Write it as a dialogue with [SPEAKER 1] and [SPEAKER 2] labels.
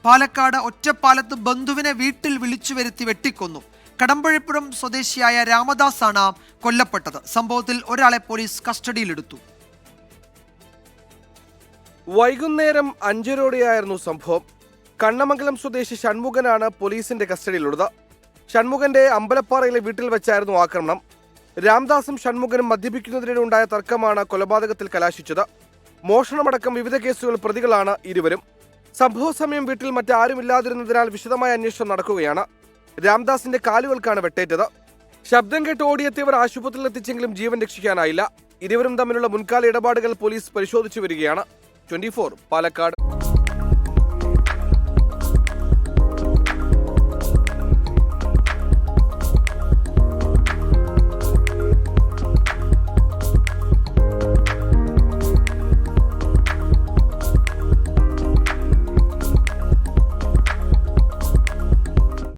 [SPEAKER 1] പാലക്കാട് ഒറ്റപ്പാലത്ത് ബന്ധുവിനെ വീട്ടിൽ വിളിച്ചു വരുത്തി വെട്ടിക്കൊന്നു. കടമ്പഴിപ്പുറം സ്വദേശിയായ രാമദാസാണ് കൊല്ലപ്പെട്ടത്. സംഭവത്തിൽ ഒരാളെ പോലീസ് കസ്റ്റഡിയിലെടുത്തു.
[SPEAKER 2] വൈകുന്നേരം 5:30 സംഭവം. കണ്ണമംഗലം സ്വദേശി ഷൺമുഖനാണ് പോലീസിന്റെ കസ്റ്റഡിയിലുള്ളത്. ഷൺമുഖന്റെ അമ്പലപ്പാറയിലെ വീട്ടിൽ വെച്ചായിരുന്നു ആക്രമണം. രാംദാസും ഷൺമുഖനും മദ്യപിക്കുന്നതിനിടെ ഉണ്ടായ തർക്കമാണ് കൊലപാതകത്തിൽ കലാശിച്ചത്. മോഷണമടക്കം വിവിധ കേസുകൾ പ്രതികളാണ് ഇരുവരും. സംഭവ സമയം വീട്ടിൽ മറ്റാരുമില്ലാതിരുന്നതിനാൽ വിശദമായ അന്വേഷണം നടക്കുകയാണ്. രാംദാസിന്റെ കാലുകൾക്കാണ് വെട്ടേറ്റത്. ശബ്ദം കേട്ട് ഓടിയെത്തിയവർ ആശുപത്രിയിൽ എത്തിച്ചെങ്കിലും ജീവൻ രക്ഷിക്കാനായില്ല. ഇരുവരും തമ്മിലുള്ള മുൻകാല ഇടപാടുകൾ പോലീസ് പരിശോധിച്ചു വരികയാണ്. 24 പാലക്കാട്.